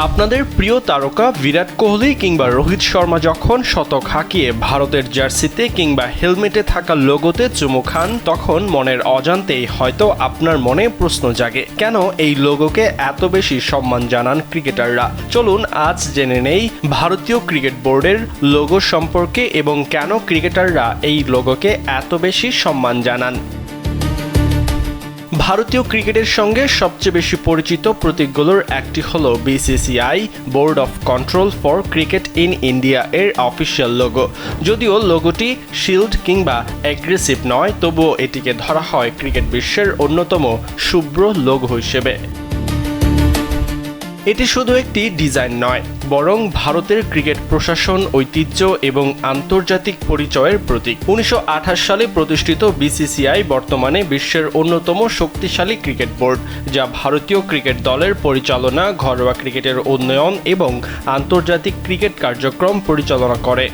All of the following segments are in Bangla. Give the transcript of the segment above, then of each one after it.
আপনাদের প্রিয় তারকা বিরাট কোহলি কিংবা রোহিত শর্মা যখন শতক হাঁকিয়ে ভারতের জার্সিতে কিংবা হেলমেটে থাকা লোগোতে চুমু খান, তখন মনের অজান্তেই হয়তো আপনার মনে প্রশ্ন জাগে, কেন এই লোগোকে এত বেশি সম্মান জানান ক্রিকেটাররা। চলুন আজ জেনে নেই ভারতীয় ক্রিকেট বোর্ডের লোগো সম্পর্কে এবং কেন ক্রিকেটাররা এই লোগোকে এত বেশি সম্মান জানান। ভারতীয় ক্রিকেটের সঙ্গে সবচেয়ে বেশি পরিচিত প্রতীকগুলোর একটি হল BCCI board of control for cricket in India এর অফিসিয়াল লোগো। যদিও লোগোটি শিল্ড কিংবা অ্যাগ্রেসিভ নয়, তবুও এটিকে ধরা হয় ক্রিকেট বিশ্বের অন্যতম শুভ্র লোগো হিসেবে। এটি শুধু একটি ডিজাইন নয়, বরং ভারতের ক্রিকেট প্রশাসন, ঐতিহ্য এবং আন্তর্জাতিক পরিচয়ের প্রতীক। 1928 সালে প্রতিষ্ঠিত বিসিসিআই বর্তমানে বিশ্বের অন্যতম শক্তিশালী ক্রিকেট বোর্ড, যা ভারতীয় ক্রিকেট দলের পরিচালনা, ঘরোয়া ক্রিকেটের উন্নয়ন এবং আন্তর্জাতিক ক্রিকেট কার্যক্রম পরিচালনা করে।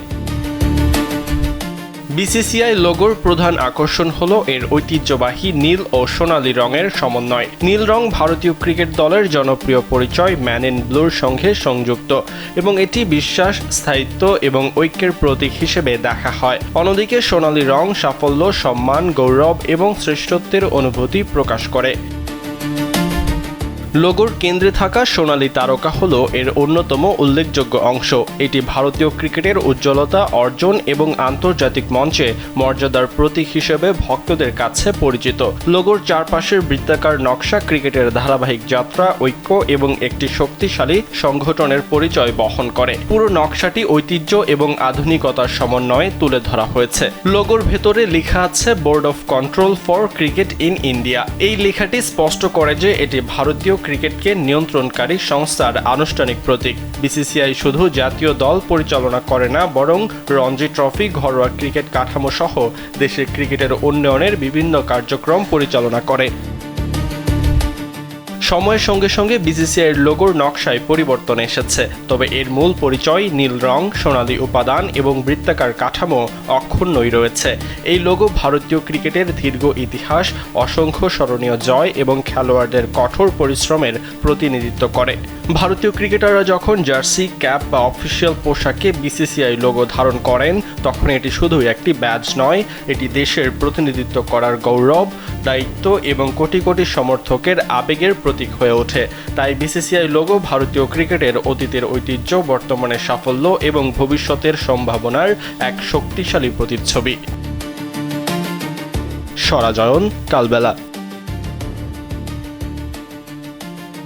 বিসিসিআই লোগোর প্রধান আকর্ষণ হল এর ঐতিহ্যবাহী নীল ও সোনালী রঙের সমন্বয়। নীল রং ভারতীয় ক্রিকেট দলের জনপ্রিয় পরিচয় ম্যান ইন ব্লুর সঙ্গে সংযুক্ত এবং এটি বিশ্বাস, স্থায়িত্ব এবং ঐক্যের প্রতীক হিসেবে দেখা হয়। অন্যদিকে সোনালী রং সাফল্য, সম্মান, গৌরব এবং শ্রেষ্ঠত্বের অনুভূতি প্রকাশ করে। লোগোর কেন্দ্রে থাকা সোনালী তারকা হল এর অন্যতম উল্লেখযোগ্য অংশ। এটি ভারতীয় ক্রিকেটের উজ্জ্বলতা, অর্জন এবং আন্তর্জাতিক মঞ্চে মর্যাদার প্রতীক হিসেবে ভক্তদের কাছে পরিচিত। লোগোর চারপাশের বৃত্তাকার নকশা ক্রিকেটের ধারাবাহিক যাত্রা, ঐক্য এবং একটি শক্তিশালী সংগঠনের পরিচয় বহন করে। পুরো নকশাটি ঐতিহ্য এবং আধুনিকতার সমন্বয়ে তুলে ধরা হয়েছে। লোগোর ভেতরে লেখা আছে board of control for cricket in India. এই লেখাটি স্পষ্ট করে যে এটি ভারতীয় ক্রিকেটকে নিয়ন্ত্রণকারী সংস্থার আনুষ্ঠানিক প্রতীক। বিসিসিআই শুধু জাতীয় দল পরিচালনা করে না, বরং রঞ্জি ট্রফি, ঘরোয়া ক্রিকেট কাঠামো সহ দেশের ক্রিকেটের উন্নয়নের বিভিন্ন কার্যক্রম পরিচালনা করে। সময়ের সঙ্গে সঙ্গে বিসিসিআইয়ের লোগোর নকশায় পরিবর্তন এসেছে, তবে এর মূল পরিচয় নীল রং, সোনালী উপাদান এবং বৃত্তাকার কাঠামো অক্ষুণ্ণই রয়েছে। এই লোগো ভারতীয় ক্রিকেটের দীর্ঘ ইতিহাস, অসংখ্য স্মরণীয় জয় এবং খেলোয়াড়দের কঠোর পরিশ্রমের প্রতিনিধিত্ব করে। ভারতীয় ক্রিকেটাররা যখন জার্সি, ক্যাপ বা অফিসিয়াল পোশাকে বিসিসিআই লোগো ধারণ করেন, তখন এটি শুধু একটি ব্যাজ নয়, এটি দেশের প্রতিনিধিত্ব করার গৌরব, দায়িত্ব এবং কোটি কোটি সমর্থকের আবেগের প্রতীক হয়ে ওঠে। তাই বিসিসিআই লোগো ভারতীয় ক্রিকেটের অতীতের ঐতিহ্য, বর্তমানের সাফল্য এবং ভবিষ্যতের সম্ভাবনার এক শক্তিশালী প্রতিচ্ছবি। সরাজয়ন, কালবেলা।